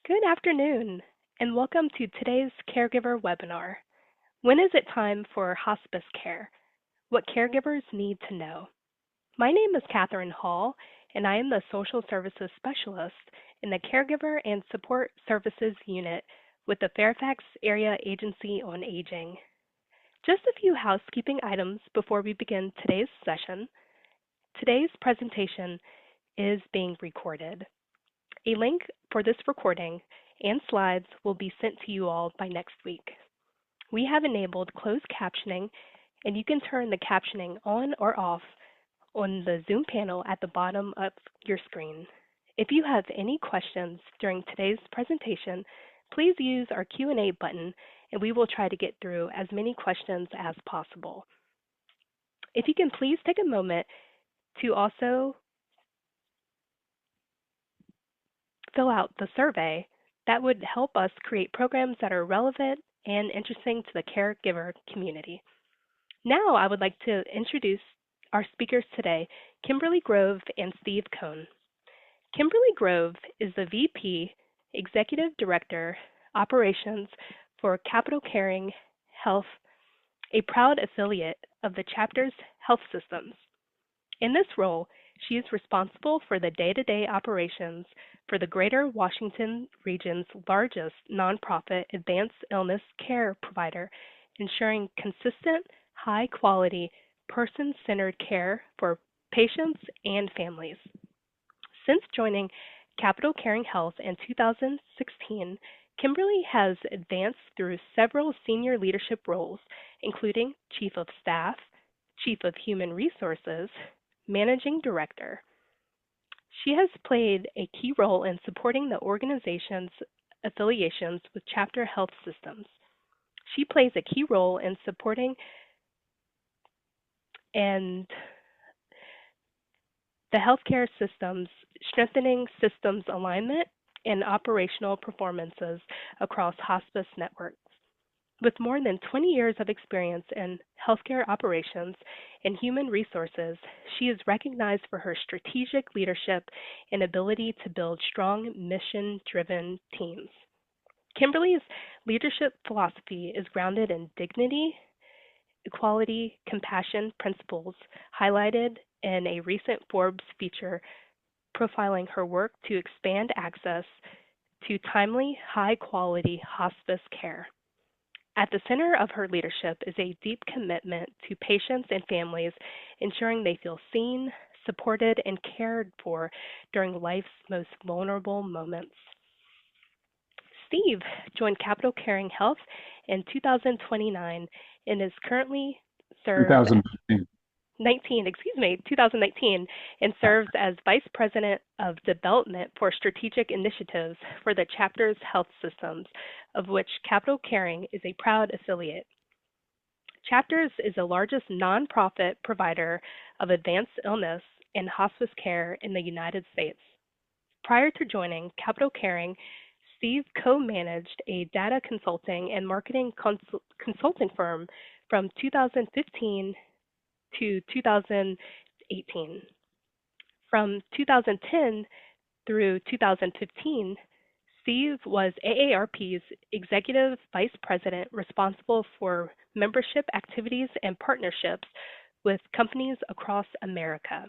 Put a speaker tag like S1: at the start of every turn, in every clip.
S1: Good afternoon, and welcome to today's caregiver webinar. When is it time for hospice care? What caregivers need to know. My name is Katherine Hall, and I am the Social Services Specialist in the Caregiver and Support Services Unit with the Fairfax Area Agency on Aging. Just a few housekeeping items before we begin today's session. Today's presentation is being recorded. A link for this recording and slides will be sent to you all by next week. We have enabled closed captioning, and you can turn the captioning on or off on the Zoom panel at the bottom of your screen. If you have any questions during today's presentation, please use our Q&A button, and we will try to get through as many questions as possible. If you can please take a moment to also fill out the survey, that would help us create programs that are relevant and interesting to the caregiver community. Now I would like to introduce our speakers today, Kimberly Grove and Steve Cohn. Kimberly Grove is the VP, Executive Director, Operations for Capital Caring Health, a proud affiliate of the chapter's health systems. In this role, she is responsible for the day-to-day operations for the Greater Washington region's largest nonprofit advanced illness care provider, ensuring consistent, high-quality, person-centered care for patients and families. Since joining Capital Caring Health in 2016, Kimberly has advanced through several senior leadership roles, including Chief of Staff, Chief of Human Resources, Managing Director. She has played a key role in supporting the organization's affiliations with chapter health systems. She plays a key role in supporting and the healthcare systems, strengthening systems alignment and operational performances across hospice networks. With more than 20 years of experience in healthcare operations and human resources, she is recognized for her strategic leadership and ability to build strong, mission-driven teams. Kimberly's leadership philosophy is grounded in dignity, equality, compassion principles, highlighted in a recent Forbes feature profiling her work to expand access to timely, high-quality hospice care. At the center of her leadership is a deep commitment to patients and families, ensuring they feel seen, supported, and cared for during life's most vulnerable moments. Steve joined Capital Caring Health in 2019 and is currently served 2019, and serves as Vice President of Development for Strategic Initiatives for the chapter's health systems, of which Capital Caring is a proud affiliate. Chapters is the largest nonprofit provider of advanced illness and hospice care in the United States. Prior to joining Capital Caring, Steve co-managed a data consulting and marketing consulting firm from 2015 to 2018. From 2010 through 2015, Steve was AARP's Executive Vice President responsible for membership activities and partnerships with companies across America.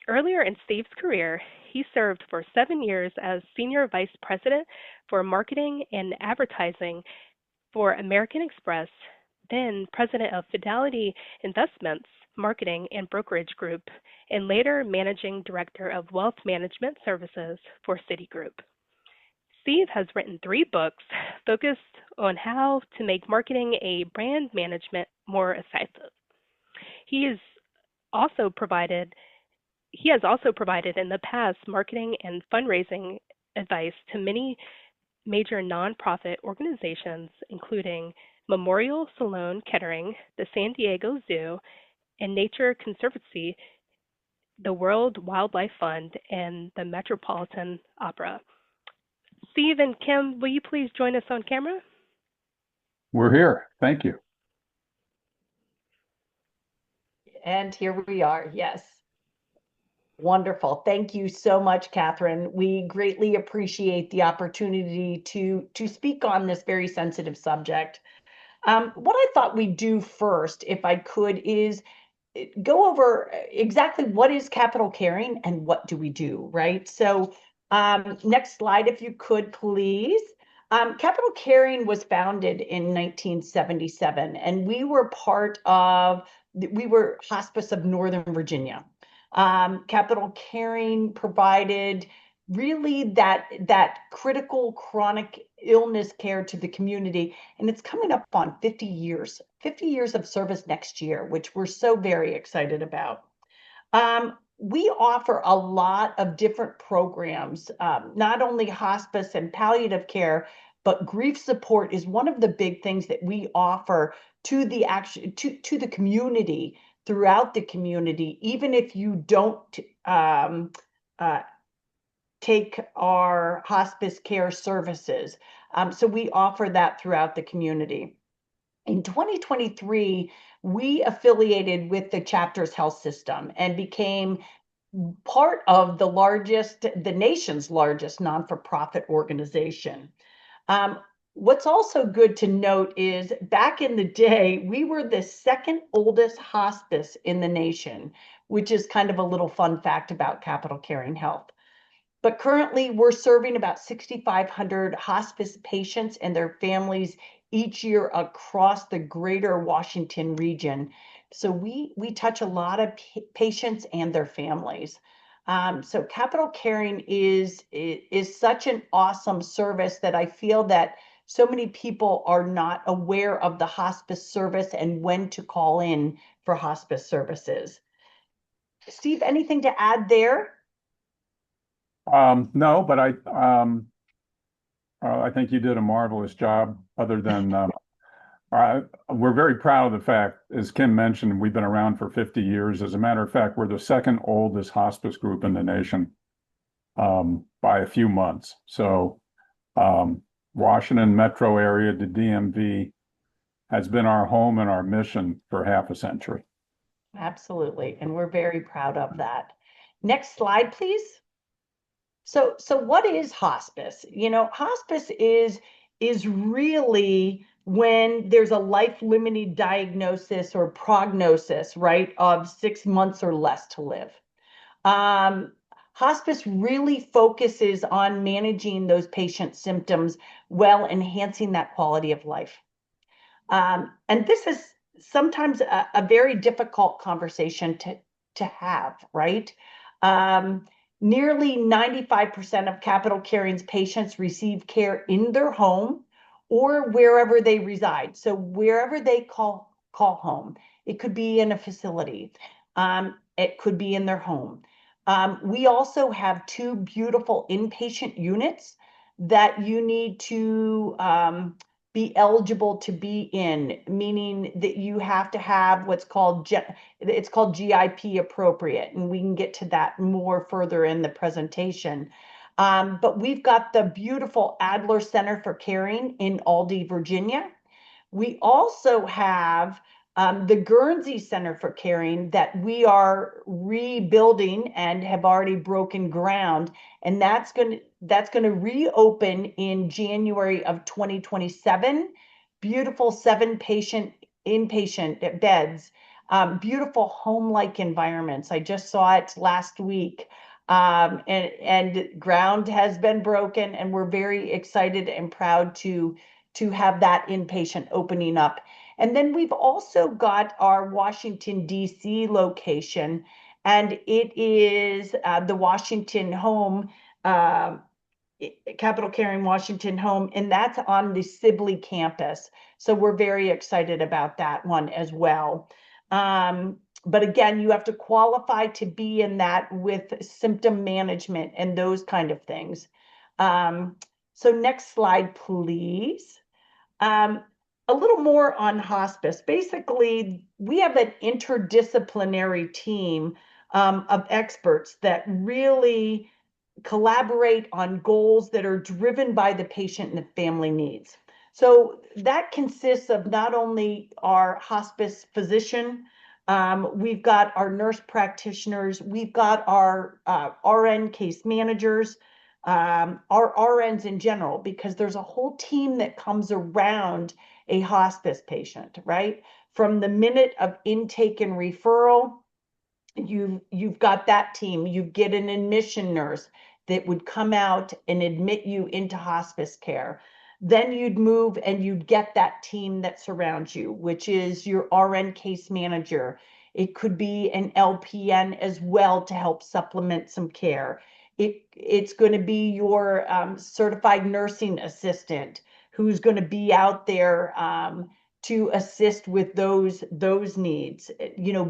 S1: Earlier in Steve's career, he served for 7 years as Senior Vice President for Marketing and Advertising for American Express, then President of Fidelity Investments, Marketing and Brokerage Group, and later Managing Director of Wealth Management Services for Citigroup. Steve has written 3 books focused on how to make marketing and brand management more effective. He has also provided in the past marketing and fundraising advice to many major nonprofit organizations, including Memorial Sloan Kettering, the San Diego Zoo, and Nature Conservancy, the World Wildlife Fund, and the Metropolitan Opera. Steve and Kim, will you please join us on camera?
S2: We're here. Thank you.
S3: And here we are, yes. Wonderful. Thank you so much, Catherine. We greatly appreciate the opportunity to speak on this very sensitive subject. What I thought we'd do first, if I could, is go over exactly what is capital caring and what do we do, right? So next slide, if you could, please. Capital Caring was founded in 1977, and we were Hospice of Northern Virginia. Capital Caring provided really that critical chronic illness care to the community, and it's coming up on 50 years of service next year, which we're so very excited about. We offer a lot of different programs, not only hospice and palliative care, but grief support is one of the big things that we offer to the community, throughout the community, even if you don't uh, take our hospice care services. So we offer that throughout the community. In 2023, we affiliated with the Chapters Health System and became part of the nation's largest non-for-profit organization. What's also good to note is back in the day, we were the second oldest hospice in the nation, which is kind of a little fun fact about Capital Caring Health. But currently, we're serving about 6,500 hospice patients and their families each year across the greater Washington region. So we touch a lot of patients and their families. So Capital Caring is such an awesome service that I feel that so many people are not aware of the hospice service and when to call in for hospice services. Steve, anything to add there?
S2: No, but I think you did a marvelous job. Other than we're very proud of the fact, as Kim mentioned, we've been around for 50 years. As a matter of fact, we're the second oldest hospice group in the nation by a few months. So Washington metro area, the DMV, has been our home and our mission for half a century.
S3: Absolutely, and we're very proud of that. Next slide, please. So what is hospice? Hospice is really when there's a life-limiting diagnosis or prognosis, right, of 6 months or less to live. Hospice really focuses on managing those patient symptoms while enhancing that quality of life. And this is sometimes a very difficult conversation to have, right? Nearly 95% of Capital Caring's patients receive care in their home or wherever they reside. So wherever they call home, it could be in a facility, it could be in their home. We also have two beautiful inpatient units that you need to be eligible to be in, meaning that you have to have what's called GIP appropriate, and we can get to that more further in the presentation. But we've got the beautiful Adler Center for Caring in Aldie, Virginia. We also have the Guernsey Center for Caring that we are rebuilding and have already broken ground, and that's going to reopen in January of 2027. Beautiful 7-patient inpatient beds, beautiful home-like environments. I just saw it last week. And ground has been broken, and we're very excited and proud to have that inpatient opening up. And then we've also got our Washington, D.C. location, and it is the Washington Home, Capital Caring Washington Home, and that's on the Sibley campus. So we're very excited about that one as well. But again, you have to qualify to be in that with symptom management and those kind of things. So next slide, please. A little more on hospice. Basically, we have an interdisciplinary team of experts that really collaborate on goals that are driven by the patient and the family needs. So that consists of not only our hospice physician, We've got our nurse practitioners. We've got our RN case managers, our RNs in general, because there's a whole team that comes around a hospice patient, right? From the minute of intake and referral, you've got that team. You get an admission nurse that would come out and admit you into hospice care. Then you'd move and you'd get that team that surrounds you, which is your RN case manager. It could be an LPN as well to help supplement some care. It's going to be your certified nursing assistant who's going to be out there to assist with those needs,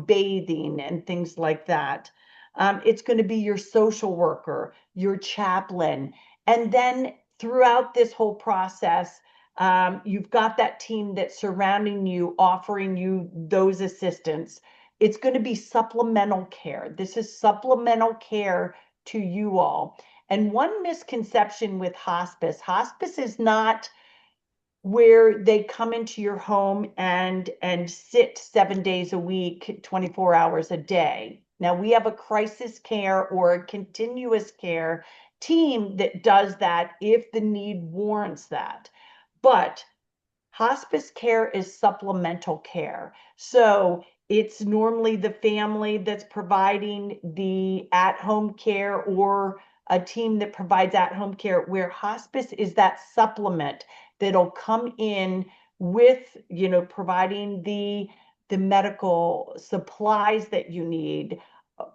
S3: bathing and things like that. It's going to be your social worker, your chaplain. And then throughout this whole process, you've got that team that's surrounding you, offering you those assistance. It's going to be supplemental care. This is supplemental care to you all. And one misconception with hospice is not where they come into your home and sit 7 days a week, 24 hours a day. Now we have a crisis care or a continuous care team that does that if the need warrants that. But hospice care is supplemental care. So it's normally the family that's providing the at-home care or a team that provides at-home care, where hospice is that supplement that'll come in with, providing the medical supplies that you need,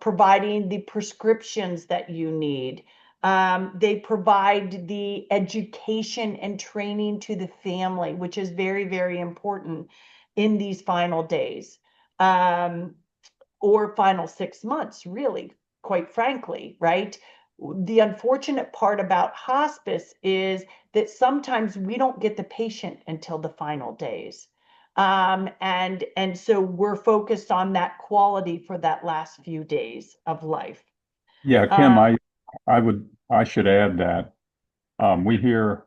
S3: providing the prescriptions that you need. They provide the education and training to the family, which is very, very important in these final days, or final 6 months, really, quite frankly, right? The unfortunate part about hospice is that sometimes we don't get the patient until the final days. And so we're focused on that quality for that last few days of life.
S2: Yeah, Kim, I should add that we hear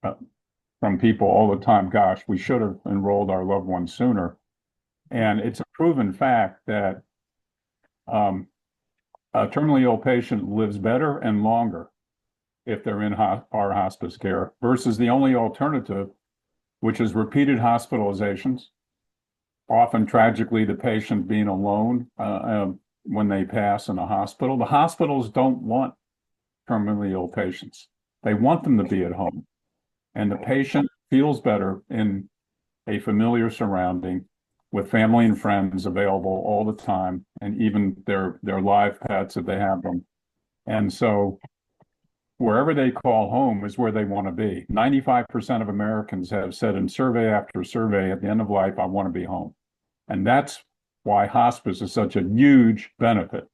S2: uh, from people all the time, gosh, we should have enrolled our loved ones sooner. And it's a proven fact that um, a terminally ill patient lives better and longer if they're in our hospice care versus the only alternative, which is repeated hospitalizations, often tragically the patient being alone when they pass in a hospital. The hospitals don't want terminally ill patients. They want them to be at home. And the patient feels better in a familiar surrounding with family and friends available all the time, and even their live pets if they have them. And so wherever they call home is where they want to be. 95% of Americans have said in survey after survey at the end of life, I want to be home. And that's why hospice is such a huge benefit.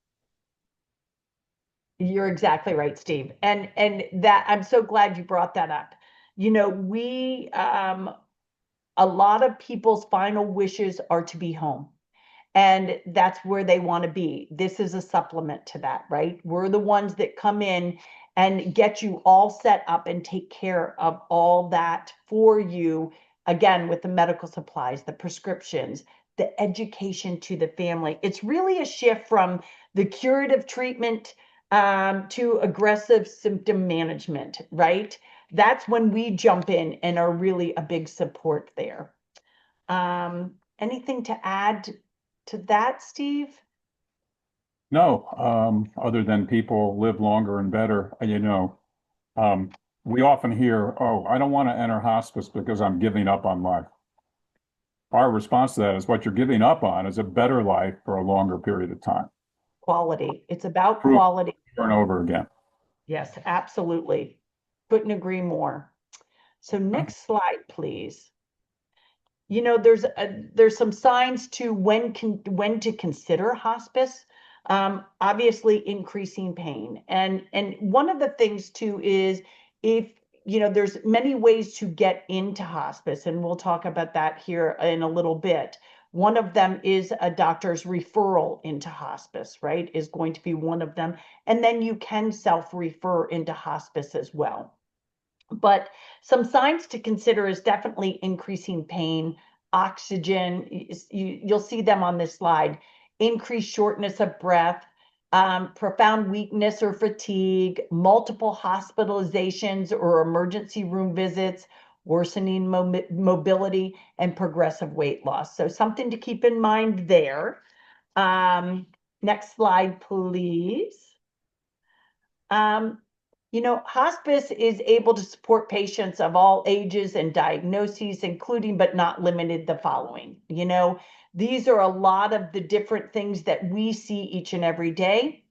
S3: You're exactly right, Steve. And that I'm so glad you brought that up. We a lot of people's final wishes are to be home. And that's where they want to be. This is a supplement to that, right? We're the ones that come in and get you all set up and take care of all that for you, again, with the medical supplies, the prescriptions, the education to the family. It's really a shift from the curative treatment to aggressive symptom management, right? That's when we jump in and are really a big support there. Anything to add to that, Steve?
S2: No, other than people live longer and better, we often hear, oh, I don't want to enter hospice because I'm giving up on life. Our response to that is what you're giving up on is a better life for a longer period of time.
S3: Quality. It's about
S2: Prove
S3: quality.
S2: over and over again.
S3: Yes, absolutely. Couldn't agree more. So next slide, please. There's some signs to when to consider hospice. Obviously increasing pain. And one of the things too is if there's many ways to get into hospice, and we'll talk about that here in a little bit. One of them is a doctor's referral into hospice, right? Is going to be one of them. And then you can self-refer into hospice as well. But some signs to consider is definitely increasing pain, oxygen. You'll see them on this slide. Increased shortness of breath, profound weakness or fatigue, multiple hospitalizations or emergency room visits, worsening mobility, and progressive weight loss. So something to keep in mind there. Next slide, please. Hospice is able to support patients of all ages and diagnoses, including but not limited the following. These are a lot of the different things that we see each and every day.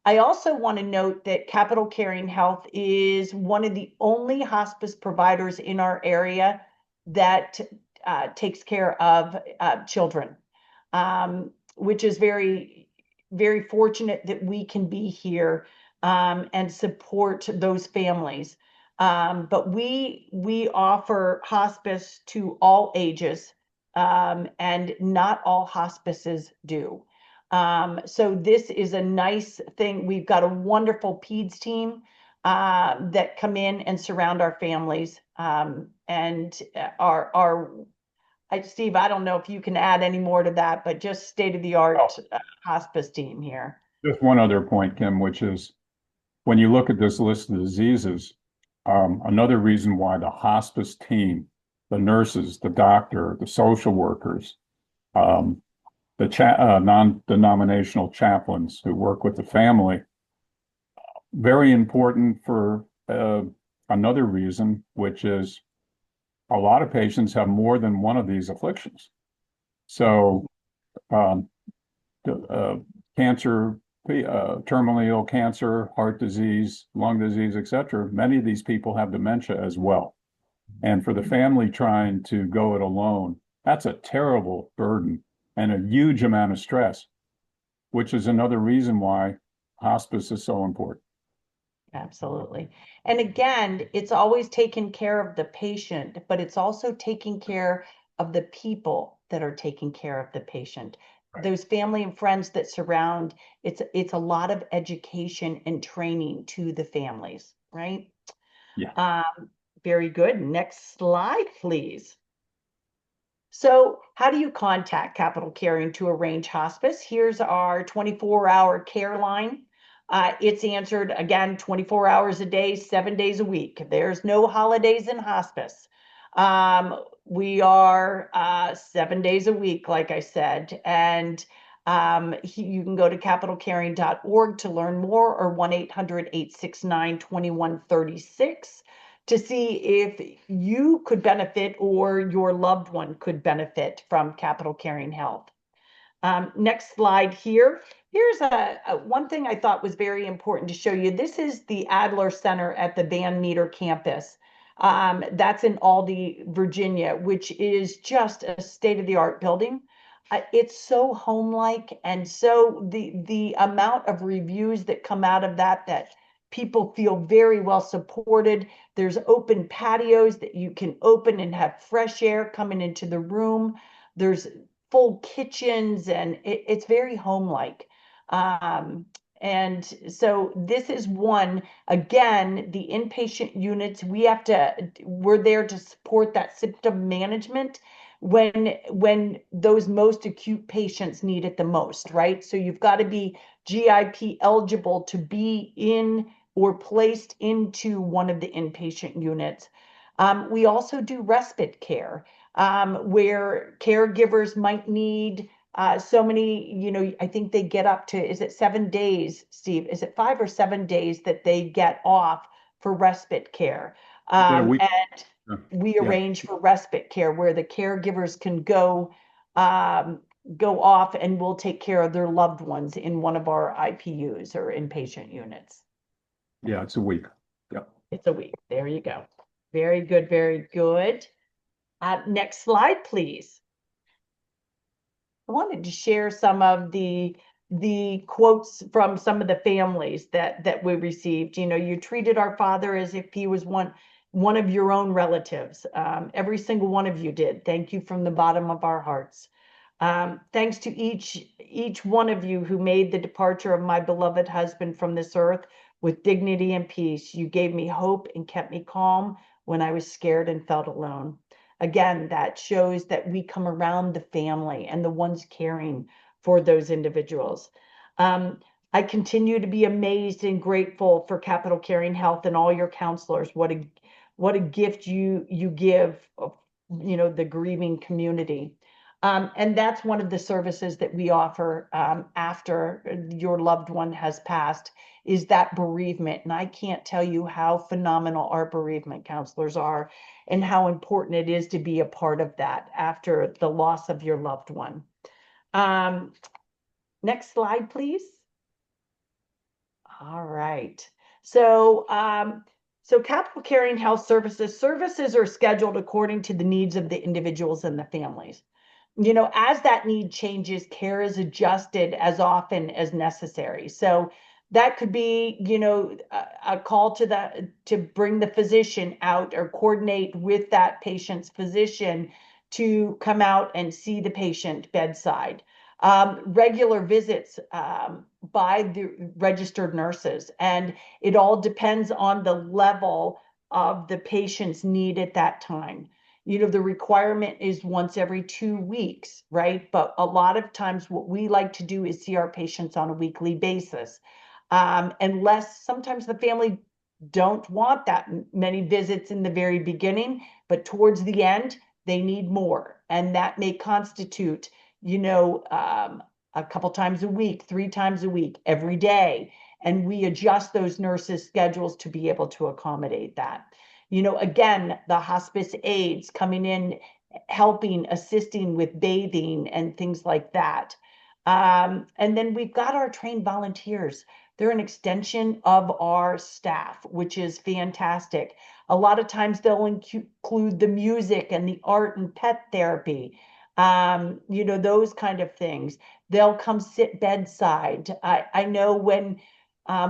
S3: I also want to note that Capital Caring Health is one of the only hospice providers in our area that takes care of children, which is very, very fortunate that we can be here and support those families. But we offer hospice to all ages, and not all hospices do. So this is a nice thing. We've got a wonderful PEDS team that come in and surround our families, and Steve, I don't know if you can add any more to that, but just state-of-the-art hospice team here.
S2: Just one other point, Kim, which is when you look at this list of diseases, another reason why the hospice team, the nurses, the doctor, the social workers, the non-denominational chaplains who work with the family, very important for another reason, which is a lot of patients have more than one of these afflictions. So cancer, terminally ill cancer, heart disease, lung disease, etc. Many of these people have dementia as well. And for the family trying to go it alone, that's a terrible burden and a huge amount of stress, which is another reason why hospice is so important.
S3: Absolutely. And again, it's always taking care of the patient, but it's also taking care of the people that are taking care of the patient. Right. Those family and friends that surround, it's a lot of education and training to the families, right?
S2: Yeah.
S3: Very good. Next slide, please. So how do you contact Capital Caring to arrange hospice? Here's our 24-hour care line. It's answered, again, 24 hours a day, 7 days a week. There's no holidays in hospice. We are 7 days a week, like I said, and you can go to capitalcaring.org to learn more, or 1-800-869-2136 to see if you could benefit or your loved one could benefit from Capital Caring Health. Next slide here. Here's one thing I thought was very important to show you. This is the Adler Center at the Van Meter campus. That's in Aldie, Virginia, which is just a state-of-the-art building. It's so home-like, and so the amount of reviews that come out of that people feel very well supported. There's open patios that you can open and have fresh air coming into the room. There's full kitchens, and it's very home-like. And so this is one, again, the inpatient units, we're there to support that symptom management when those most acute patients need it the most, right? So you've got to be GIP eligible to be in or placed into one of the inpatient units. We also do respite care, where caregivers might need so many, I think they get up to, is it 7 days, Steve? Is it 5 or 7 days that they get off for respite care? And we arrange for respite care where the caregivers can go off, and we'll take care of their loved ones in one of our IPUs or inpatient units.
S2: Yeah, it's a week. Yeah.
S3: It's a week. There you go. Very good, very good. Next slide, please. I wanted to share some of the quotes from some of the families that we received. You treated our father as if he was one of your own relatives. Every single one of you did. Thank you from the bottom of our hearts. Thanks to each one of you who made the departure of my beloved husband from this earth with dignity and peace. You gave me hope and kept me calm when I was scared and felt alone. again, that shows that we come around the family and the ones caring for those individuals. I continue to be amazed and grateful for Capital Caring Health and all your counselors. What a gift you give, the grieving community. And that's one of the services that we offer after your loved one has passed, is that bereavement. And I can't tell you how phenomenal our bereavement counselors are and how important it is to be a part of that after the loss of your loved one. Next slide, please. All right. So, Capital Caring Health services are scheduled according to the needs of the individuals and the families. As that need changes, care is adjusted as often as necessary. So that could be, a call to bring the physician out or coordinate with that patient's physician to come out and see the patient bedside. Regular visits by the registered nurses, and it all depends on the level of the patient's need at that time. The requirement is once every 2 weeks, right? But a lot of times what we like to do is see our patients on a weekly basis. Unless sometimes the family don't want that many visits in the very beginning, but towards the end, they need more. And that may constitute, a couple times a week, 3 times a week, every day. And we adjust those nurses' schedules to be able to accommodate that. Again, the hospice aides coming in, helping, assisting with bathing and things like that. And then we've got our trained volunteers. They're an extension of our staff, which is fantastic. A lot of times they'll include the music and the art and pet therapy, those kind of things. They'll come sit bedside. I know when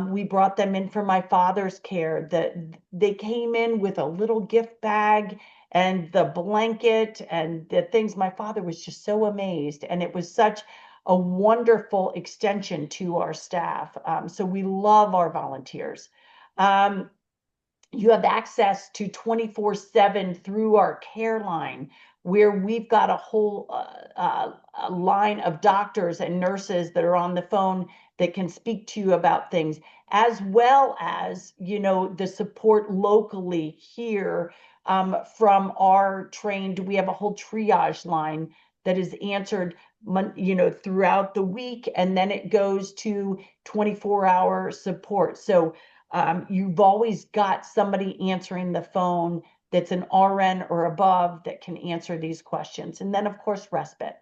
S3: we brought them in for my father's care, that they came in with a little gift bag and the blanket and the things. My father was just so amazed, and it was such a wonderful extension to our staff. So we love our volunteers. You have access to 24/7 through our care line, where we've got a whole a line of doctors and nurses that are on the phone that can speak to you about things, as well as, the support locally here from our trained. We have a whole triage line that is answered, throughout the week, and then it goes to 24-hour support. So you've always got somebody answering the phone that's an RN or above that can answer these questions. And then, of course, respite.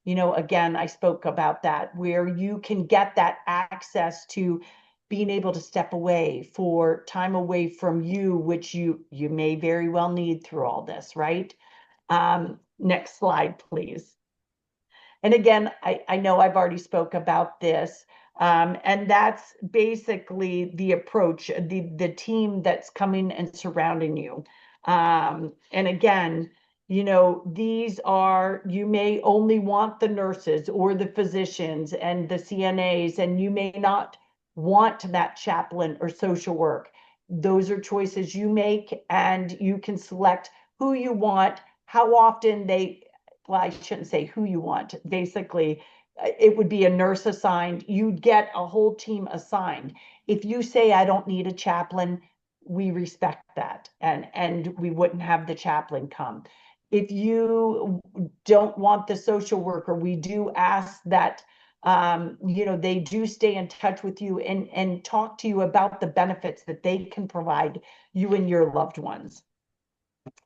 S3: Again, I spoke about that, where you can get that access to being able to step away for time away from you, which you may very well need through all this, right? Next slide, please. And again, I know I've already spoke about this, and that's basically the approach, the team that's coming and surrounding you. And again, these are, you may only want the nurses or the physicians and the CNAs, and you may not want that chaplain or social work. Those are choices you make, and you can select who you want, how often well, I shouldn't say who you want. Basically, it would be a nurse assigned. You'd get a whole team assigned. If you say, I don't need a chaplain, we respect that, and we wouldn't have the chaplain come. If you don't want the social worker, we do ask that they do stay in touch with you and talk to you about the benefits that they can provide you and your loved ones.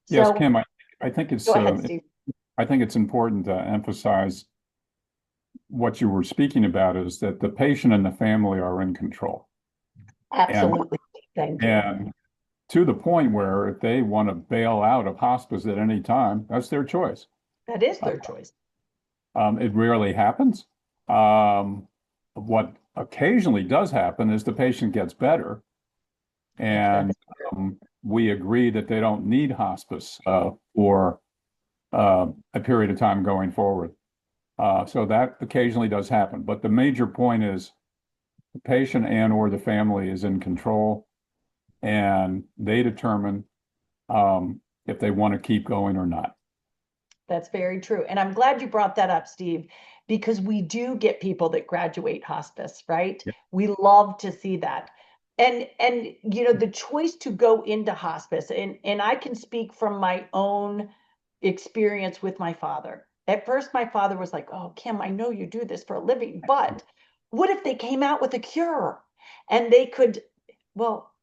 S2: Yes,
S3: So,
S2: Kim, I think it's
S3: go ahead, Steve.
S2: I think it's important to emphasize what you were speaking about, is that the patient and the family are in control.
S3: Absolutely. Thank you.
S2: And to the point where if they want to bail out of hospice at any time, that's their choice.
S3: That is their choice.
S2: It rarely happens. What occasionally does happen is the patient gets better, and we agree that they don't need hospice for a period of time going forward. So that occasionally does happen. But the major point is the patient and or the family is in control, and they determine if they want to keep going or not.
S3: That's very true. And I'm glad you brought that up, Steve, because we do get people that graduate hospice, right?
S2: Yeah.
S3: We love to see that. And you know, the choice to go into hospice, and I can speak from my own experience with my father. At first, my father was like, "Oh, Kim, I know you do this for a living, but what if they came out with a cure and they could, well,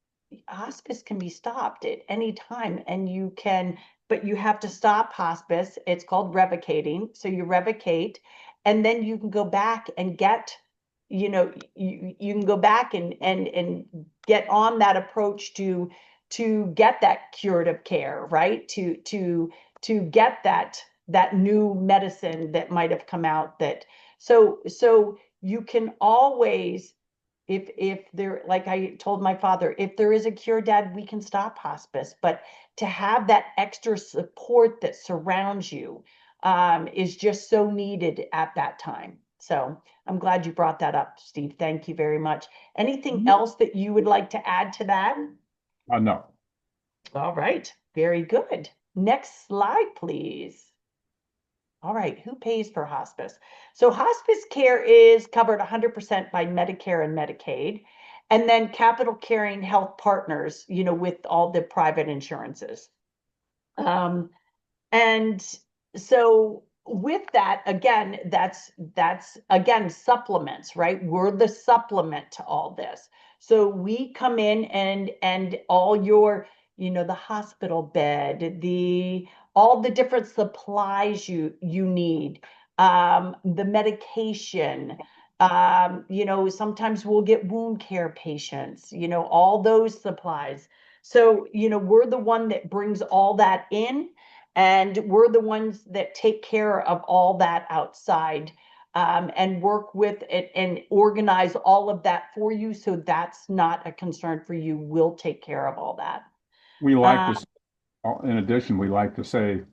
S3: hospice can be stopped at any time and you can, but you have to stop hospice. It's called revocating. So you revocate and then you can go back and get, you know, you can go back and get on that approach to get that curative care, right? To get that new medicine that might have come out that so you can always, if there, like I told my father, if there is a cure, Dad, we can stop hospice, but to have that extra support that surrounds you is just so needed at that time. So I'm glad you brought that up, Steve. Thank you very much. Anything else that you would like to add to that?
S2: No.
S3: All right, very good. Next slide, please. All right, who pays for hospice? So hospice care is covered 100% by Medicare and Medicaid, and then Capital Caring Health Partners, you know, with all the private insurances. Um, and so with that, again, that's again supplements, right? We're the supplement to all this. So we come in and all your, you know, the hospital bed, the all the different supplies you need, the medication, you know, sometimes we'll get wound care patients, you know, all those supplies. So, you know, we're the one that brings all that in and we're the ones that take care of all that outside and work with it and organize all of that for you. So that's not a concern for you. We'll take care of all that.
S2: We like
S3: Uh,
S2: to, in addition, we like to say,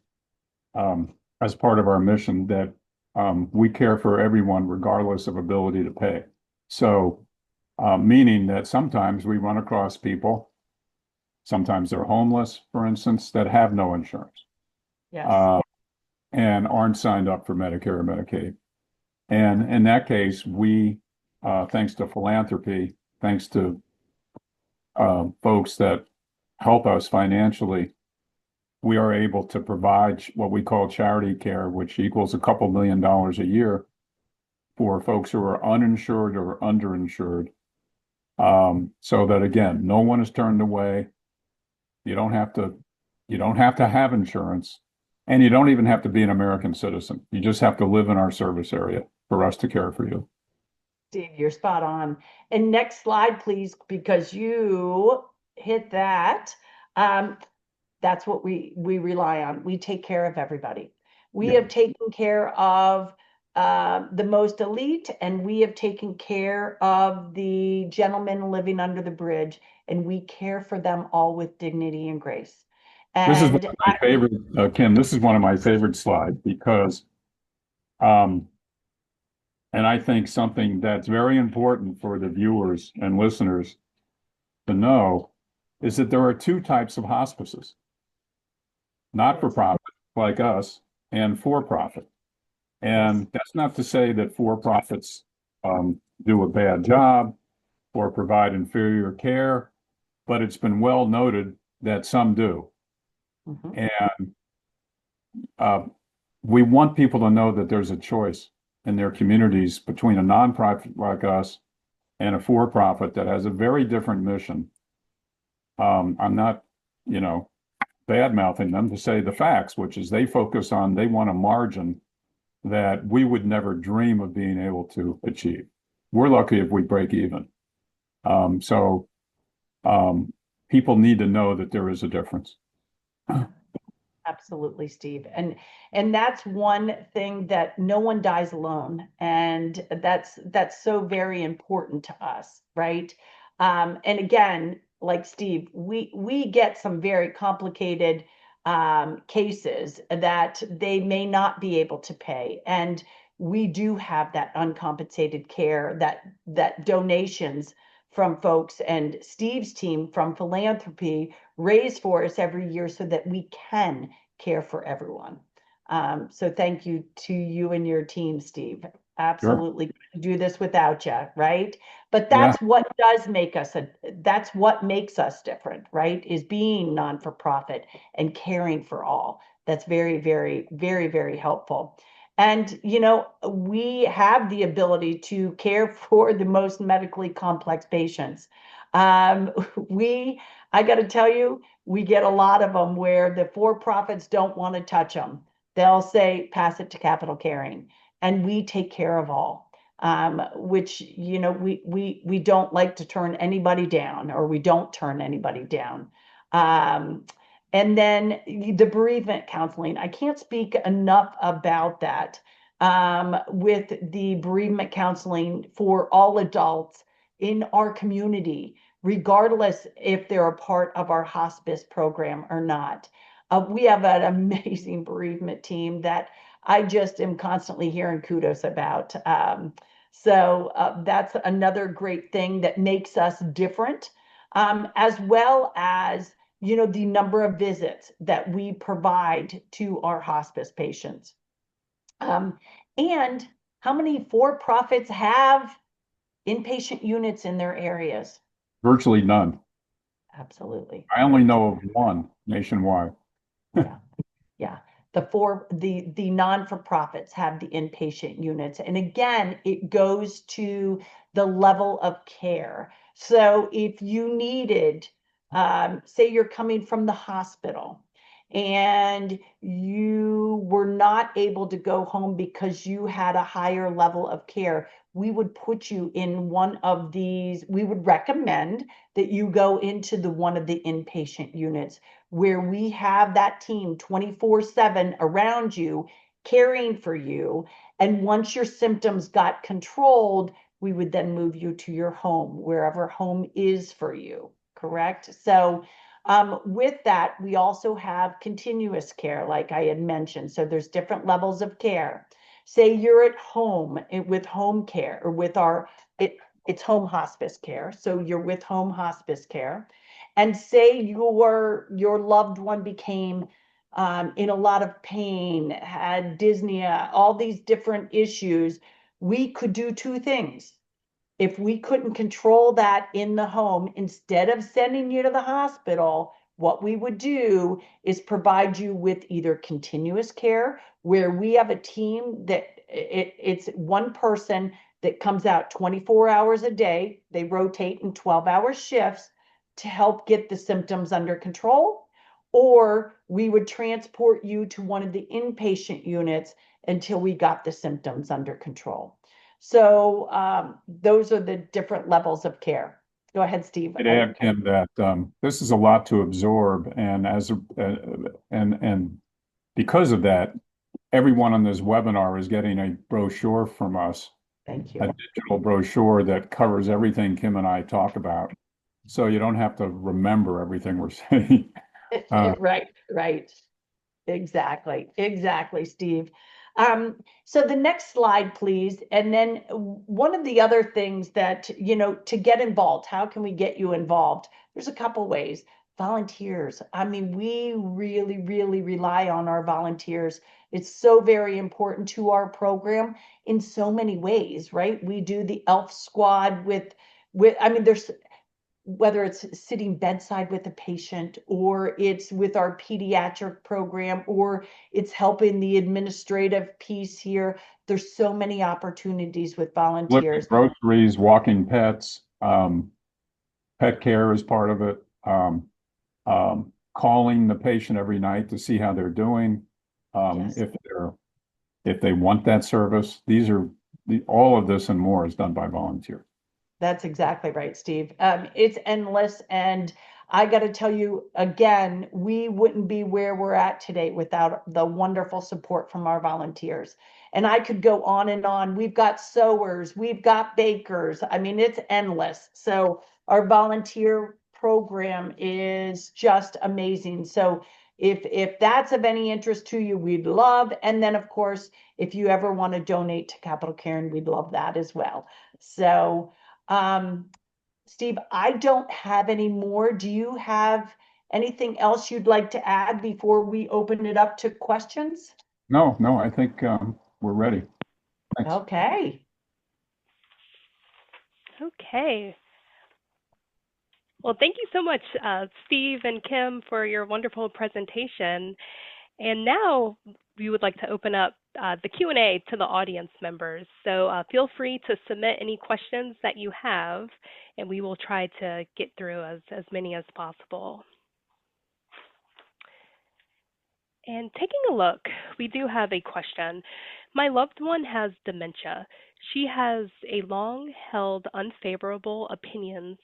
S2: as part of our mission, that we care for everyone regardless of ability to pay. So, meaning that sometimes we run across people, sometimes they're homeless, for instance, that have no insurance
S3: yes.
S2: uh, and aren't signed up for Medicare or Medicaid. And in that case, we, thanks to philanthropy, thanks to folks that help us financially, we are able to provide what we call charity care, which equals a couple $1 million a year for folks who are uninsured or underinsured. So that again, no one is turned away. You don't have to, you don't have to have insurance, and you don't even have to be an American citizen. You just have to live in our service area for us to care for you.
S3: Steve, you're spot on. And next slide, please, because you hit that. Um, that's what we rely on. We take care of everybody. We
S2: Yeah.
S3: have taken care of the most elite, and we have taken care of the gentlemen living under the bridge, and we care for them all with dignity and grace.
S2: This is one
S3: And
S2: of my favorite, Kim, this is one of my favorite slides because, um, and I think something that's very important for the viewers and listeners to know is that there are two types of hospices, not for profit like us and for profit. And that's not to say that for profits do a bad job or provide inferior care, but it's been well noted that some do.
S3: Mhm.
S2: And uh, we want people to know that there's a choice in their communities between a nonprofit like us and a for-profit that has a very different mission. I'm not, you know, bad-mouthing them to say the facts, which is they focus on, they want a margin that we would never dream of being able to achieve. We're lucky if we break even. So people need to know that there is a difference.
S3: Absolutely, Steve. And that's one thing that no one dies alone. And that's so very important to us, right? And again, like Steve, we get some very complicated cases that they may not be able to pay. And we do have that uncompensated care, that donations from folks and Steve's team from philanthropy raise for us every year so that we can care for everyone. So thank you to you and your team, Steve.
S2: Sure.
S3: Absolutely couldn't do this without you, right? But
S2: Yeah.
S3: that's what makes us different, right? Is being non-for-profit and caring for all. That's very, very, very, very helpful. And, we have the ability to care for the most medically complex patients. Um, we, I got to tell you, we get a lot of them where the for-profits don't want to touch them. They'll say, pass it to Capital Caring, and we take care of all. Which we don't like to turn anybody down, or we don't turn anybody down. Um, and then the bereavement counseling, I can't speak enough about that. With the bereavement counseling for all adults in our community, regardless if they're a part of our hospice program or not. We have an amazing bereavement team that I just am constantly hearing kudos about. So that's another great thing that makes us different, as well as the number of visits that we provide to our hospice patients. Um, and how many for-profits have inpatient units in their areas?
S2: Virtually none.
S3: Absolutely.
S2: I only know of one nationwide.
S3: Yeah. Yeah. The non-for-profits have the inpatient units. And again, it goes to the level of care. So if you needed, say you're coming from the hospital and you were not able to go home because you had a higher level of care, we would put you in one of these. We would recommend that you go into one of the inpatient units where we have that team 24/7 around you, caring for you. And once your symptoms got controlled, we would then move you to your home, wherever home is for you, correct? So with that, we also have continuous care, like I had mentioned. So there's different levels of care. Say you're at home with home care, or it's home hospice care. So you're with home hospice care, and say your loved one became in a lot of pain, had dyspnea, all these different issues. We could do two things. If we couldn't control that in the home, instead of sending you to the hospital, what we would do is provide you with either continuous care, where we have a team that it's one person that comes out 24 hours a day. They rotate in 12-hour shifts to help get the symptoms under control, or we would transport you to one of the inpatient units until we got the symptoms under control. So those are the different levels of care. Go ahead, Steve.
S2: I'd add, Kim, that this is a lot to absorb, and and because of that, everyone on this webinar is getting a brochure from us,
S3: Thank
S2: a
S3: you.
S2: digital brochure that covers everything Kim and I talk about. So you don't have to remember everything we're saying.
S3: Right, right. Exactly, Steve. So the next slide, please. And then one of the other things that, to get involved, how can we get you involved? There's a couple ways. Volunteers. I mean, we really, really rely on our volunteers. It's so very important to our program in so many ways, right? We do the ELF squad I mean, there's whether it's sitting bedside with a patient, or it's with our pediatric program, or it's helping the administrative piece here. There's so many opportunities with
S2: Delivering
S3: volunteers.
S2: groceries, walking pets, pet care is part of it. Calling the patient every night to see how they're doing,
S3: Yes.
S2: if they want that service. All of this and more is done by volunteers.
S3: That's exactly right, Steve. It's endless. And I got to tell you again, we wouldn't be where we're at today without the wonderful support from our volunteers. And I could go on and on. We've got sewers, we've got bakers. I mean, it's endless. So our volunteer program is just amazing. So if that's of any interest to you, we'd love. And then of course, if you ever want to donate to Capital Care, we'd love that as well. So um, Steve, I don't have any more. Do you have anything else you'd like to add before we open it up to questions?
S2: No, no, I think we're ready. Thanks.
S3: Okay.
S1: Okay. Well, thank you so much, Steve and Kim, for your wonderful presentation. And now we would like to open up the Q&A to the audience members. So feel free to submit any questions that you have, and we will try to get through as many as possible. And taking a look, we do have a question. My loved one has dementia. She has a long held unfavorable opinions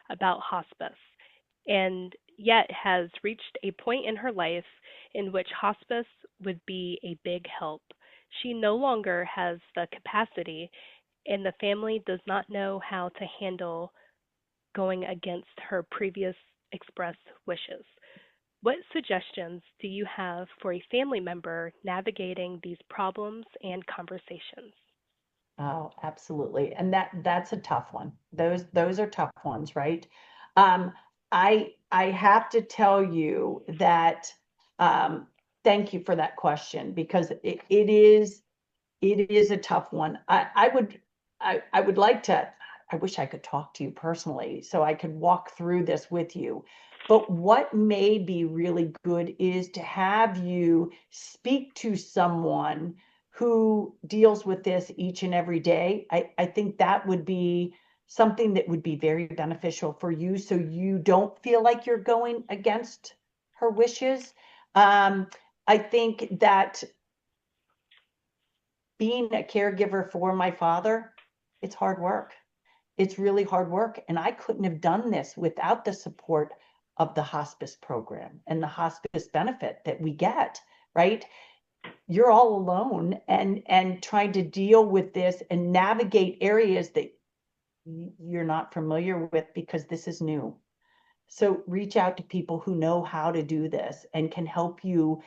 S1: about hospice and yet has reached a point in her life in which hospice would be a big help. She no longer has the capacity, and the family does not know how to handle going against her previous expressed wishes. What suggestions do you have for a family member navigating these problems and conversations?
S3: Oh, absolutely. And that's a tough one. Those are tough ones, right? Um, I have to tell you that thank you for that question because it is a tough one. I would like to, I wish I could talk to you personally so I could walk through this with you. But what may be really good is to have you speak to someone who deals with this each and every day. I think that would be something that would be very beneficial for you so you don't feel like you're going against her wishes. Um, I think that being a caregiver for my father, it's hard work. It's really hard work. And I couldn't have done this without the support of the hospice program and the hospice benefit that we get, right? You're all alone and trying to deal with this and navigate areas that you're not familiar with because this is new. So reach out to people who know how to do this and can help you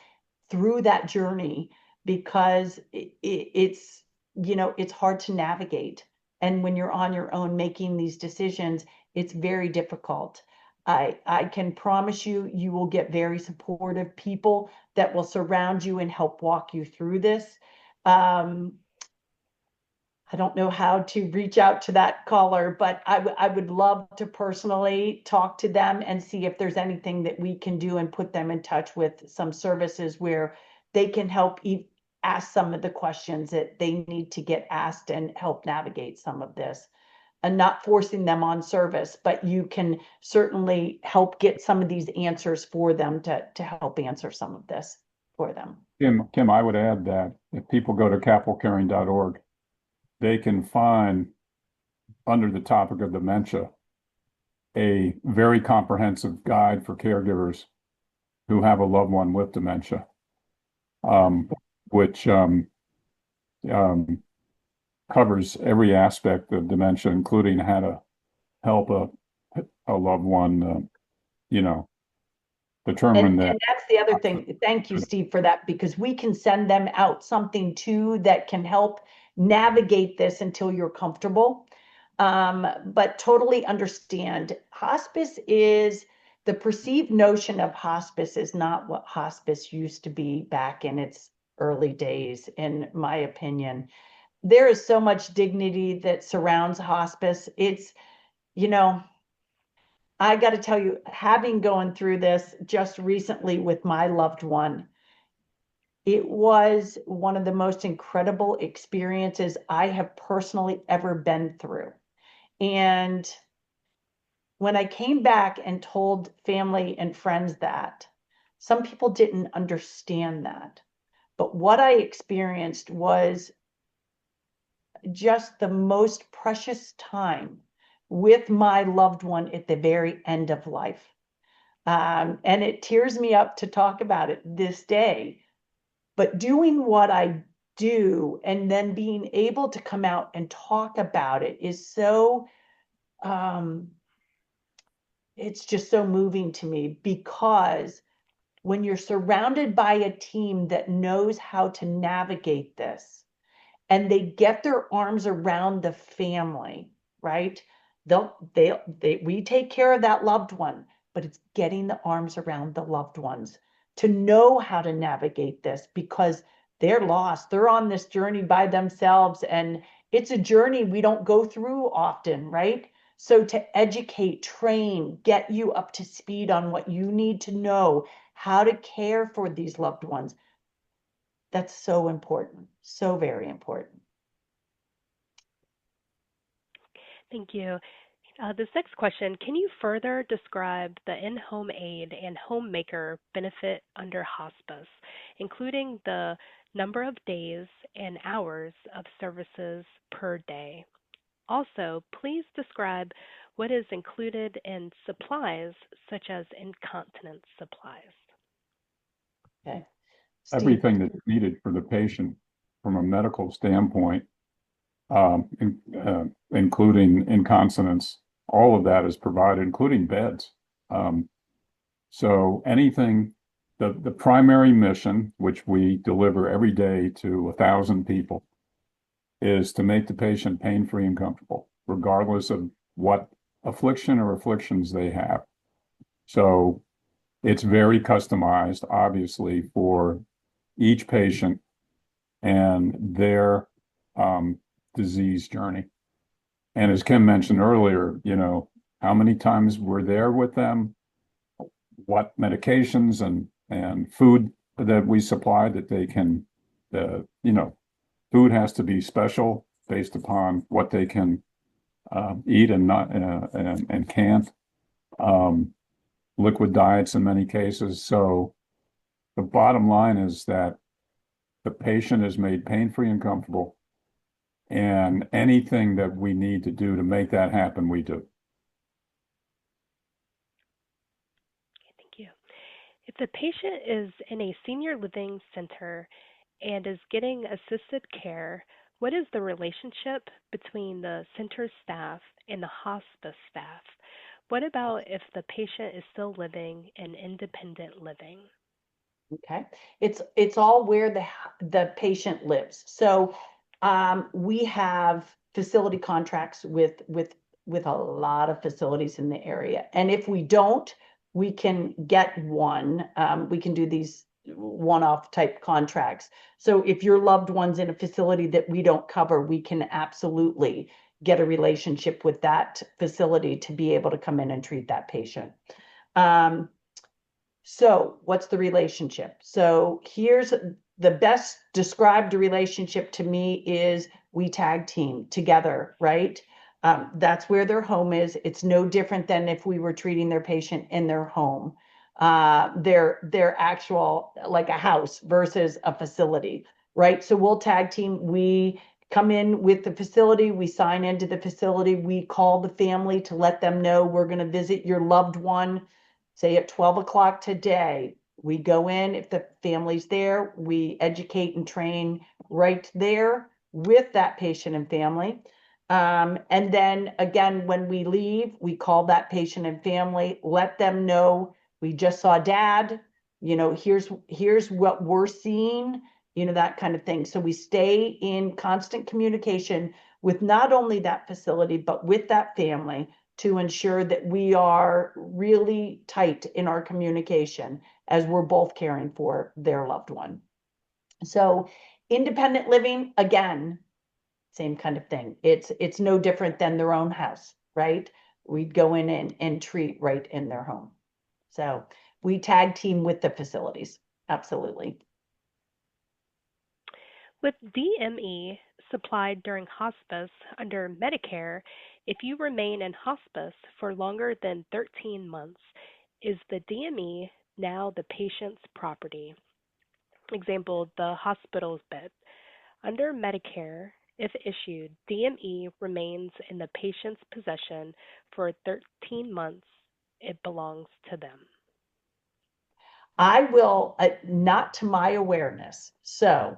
S3: through that journey because it's it's hard to navigate, and when you're on your own making these decisions it's very difficult. I can promise you you will get very supportive people that will surround you and help walk you through this. um, I don't know how to reach out to that caller, but I would love to personally talk to them and see if there's anything that we can do and put them in touch with some services where they can help ask some of the questions that they need to get asked and help navigate some of this. And not forcing them on service, but you can certainly help get some of these answers for them to help answer some of this for them.
S2: Kim, I would add that if people go to capitalcaring.org, they can find under the topic of dementia a very comprehensive guide for caregivers who have a loved one with dementia, um, which um, covers every aspect of dementia, including how to help a loved one, you know, determine that.
S3: And that's the other thing. Thank you, Steve, for that, because we can send them out something too that can help navigate this until you're comfortable. But totally understand hospice is the perceived notion of hospice is not what hospice used to be back in its early days, in my opinion. There is so much dignity that surrounds hospice. It's, you know, I got to tell you, having gone through this just recently with my loved one, it was one of the most incredible experiences I have personally ever been through. And when I came back and told family and friends that, some people didn't understand that. But what I experienced was just the most precious time with my loved one at the very end of life. And it tears me up to talk about it this day. But doing what I do and then being able to come out and talk about it is so, um, it's just so moving to me because when you're surrounded by a team that knows how to navigate this and they get their arms around the family, right? We take care of that loved one, but it's getting the arms around the loved ones to know how to navigate this because they're lost. They're on this journey by themselves, and it's a journey we don't go through often, right? So to educate, train, get you up to speed on what you need to know, how to care for these loved ones, that's so important, so very important.
S1: Thank you. This next question, can you further describe the in-home aide and homemaker benefit under hospice, including the number of days and hours of services per day? Also, please describe what is included in supplies such as incontinence supplies.
S3: Okay. Steve?
S2: Everything that's needed for the patient from a medical standpoint, including incontinence, all of that is provided, including beds. So anything, the primary mission, which we deliver every day to 1,000 people, is to make the patient pain-free and comfortable, regardless of what affliction or afflictions they have. So it's very customized, obviously, for each patient and their disease journey. And as Kim mentioned earlier, how many times we're there with them, what medications and food that we supply that they can, food has to be special based upon what they can eat and not and can't. Liquid diets in many cases. So the bottom line is that the patient is made pain-free and comfortable, and anything that we need to do to make that happen, we do.
S1: Thank you. If the patient is in a senior living center and is getting assisted care, what is the relationship between the center staff and the hospice staff? What about if the patient is still living in independent living?
S3: Okay, it's all where the patient lives. So we have facility contracts with a lot of facilities in the area, and if we don't, we can get one. We can do these one-off type contracts. So if your loved one's in a facility that we don't cover, we can absolutely get a relationship with that facility to be able to come in and treat that patient. So what's the relationship? So here's the best described relationship to me is we tag team together, right? That's where their home is. It's no different than if we were treating their patient in their home. Their actual, like a house versus a facility, right? So we'll tag team. We come in with the facility, we sign into the facility, we call the family to let them know we're going to visit your loved one, say at 12 o'clock today. We go in, if the family's there, we educate and train right there with that patient and family. And then again, when we leave, we call that patient and family, let them know we just saw dad, here's what we're seeing, that kind of thing. So we stay in constant communication with not only that facility, but with that family to ensure that we are really tight in our communication as we're both caring for their loved one. So independent living, again, same kind of thing. It's no different than their own house, right? We'd go in and treat right in their home. So we tag team with the facilities. Absolutely.
S1: With DME supplied during hospice under Medicare, if you remain in hospice for longer than 13 months, is the DME now the patient's property? Example, the hospital's bed. Under Medicare, if issued, DME remains in the patient's possession for 13 months. It belongs to them.
S3: I will, not to my awareness. So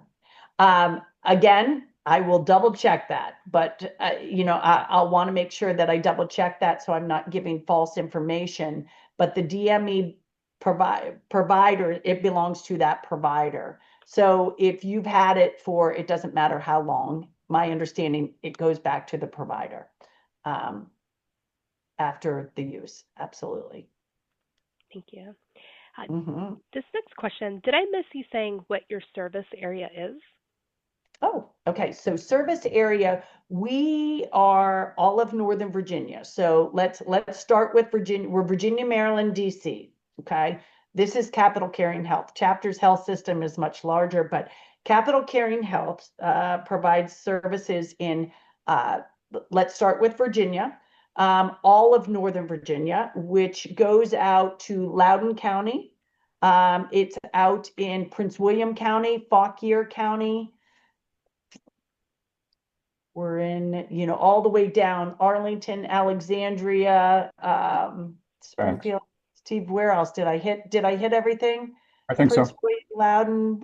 S3: again, I will double check that, but I'll want to make sure that I double check that so I'm not giving false information. But the DME provider, it belongs to that provider. So if you've had it for, it doesn't matter how long, my understanding, it goes back to the provider after the use. Absolutely.
S1: Thank you.
S3: Mhm.
S1: This next question, did I miss you saying what your service area is?
S3: Oh, okay. So service area, we are all of Northern Virginia. So let's start with Virginia. We're Virginia, Maryland, DC. Okay. This is Capital Caring Health. Chapter's health system is much larger, but Capital Caring Health provides services in, uh, let's start with Virginia, all of Northern Virginia, which goes out to Loudoun County. It's out in Prince William County, Fauquier County. We're in, all the way down Arlington, Alexandria,
S2: Thanks.
S3: Springfield. Steve, where else did I hit? Did I hit everything?
S2: I think
S3: Prince
S2: so.
S3: William, Loudoun,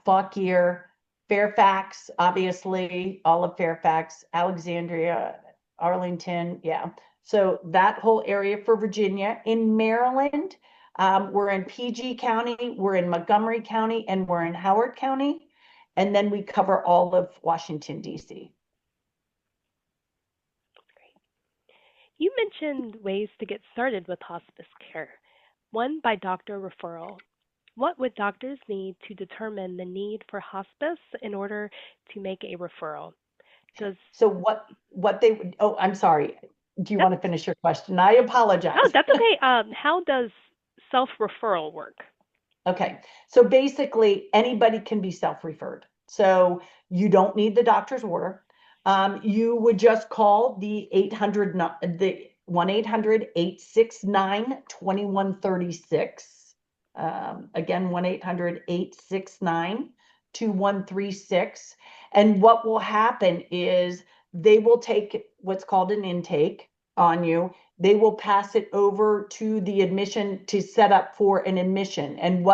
S3: Fauquier, Fairfax, obviously, all of Fairfax, Alexandria, Arlington. Yeah. So that whole area for Virginia. In Maryland, we're in PG County, we're in Montgomery County, and we're in Howard County. And then we cover all of Washington, D.C.
S1: You mentioned ways to get started with hospice care. One, by doctor referral. What would doctors need to determine the need for hospice in order to make a referral? Does
S3: So what they would, oh, I'm sorry. Do you
S1: Yep.
S3: want to finish your question? I
S1: Oh,
S3: apologize.
S1: that's okay. How does self-referral work?
S3: Okay. So basically anybody can be self-referred. So you don't need the doctor's order. You would just call the 800, the 1-800-869-2136. Again, 1-800-869-2136. And what will happen is they will take what's called an intake on you. They will pass it over to the admission to set up for an admission. And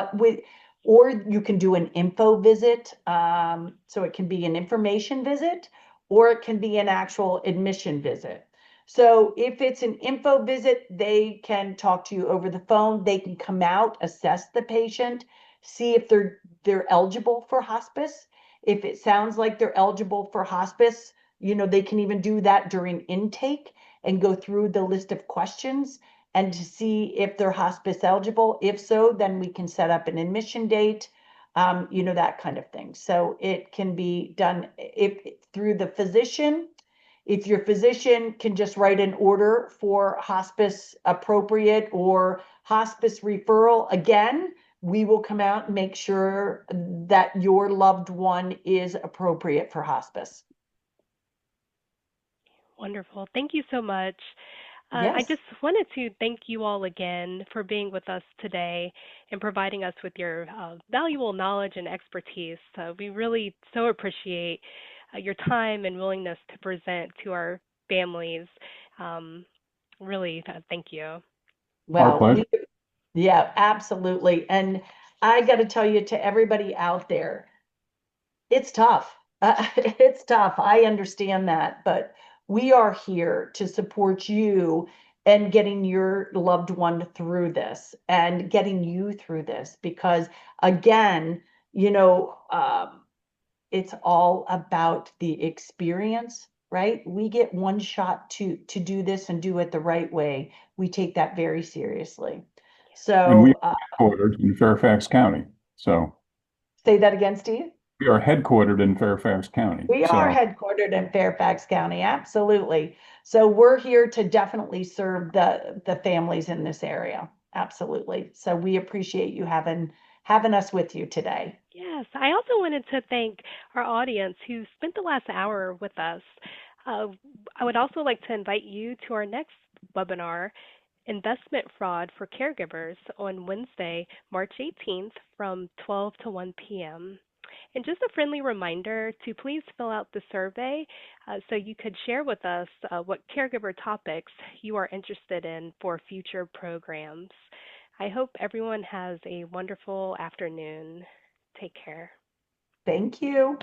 S3: or you can do an info visit. So it can be an information visit or it can be an actual admission visit. So if it's an info visit, they can talk to you over the phone. They can come out, assess the patient, see if they're eligible for hospice. If it sounds like they're eligible for hospice, they can even do that during intake and go through the list of questions and to see if they're hospice eligible. If so, then we can set up an admission date, that kind of thing. So it can be done through the physician. If your physician can just write an order for hospice appropriate or hospice referral, again, we will come out and make sure that your loved one is appropriate for hospice.
S1: Wonderful. Thank you so much. I
S3: Yes.
S1: just wanted to thank you all again for being with us today and providing us with your valuable knowledge and expertise. We really so appreciate your time and willingness to present to our families. Um, really, thank you.
S2: Our
S3: Well,
S2: pleasure.
S3: yeah, absolutely. And I got to tell you to everybody out there, it's tough. It's tough. I understand that, but we are here to support you and getting your loved one through this and getting you through this because again, it's all about the experience, right? We get one shot to do this and do it the right way. We take that very seriously.
S2: And we
S3: So,
S2: are headquartered in Fairfax County. So
S3: say that again, Steve.
S2: we are headquartered in Fairfax County.
S3: We are
S2: So
S3: headquartered in Fairfax County, absolutely. So we're here to definitely serve the families in this area. Absolutely. So we appreciate you having us with you today.
S1: Yes, I also wanted to thank our audience who spent the last hour with us. Uh, I would also like to invite you to our next webinar, Investment Fraud for Caregivers, on Wednesday, March 18th from 12 to 1 p.m. And just a friendly reminder to please fill out the survey so you could share with us what caregiver topics you are interested in for future programs. I hope everyone has a wonderful afternoon. Take care.
S3: Thank you.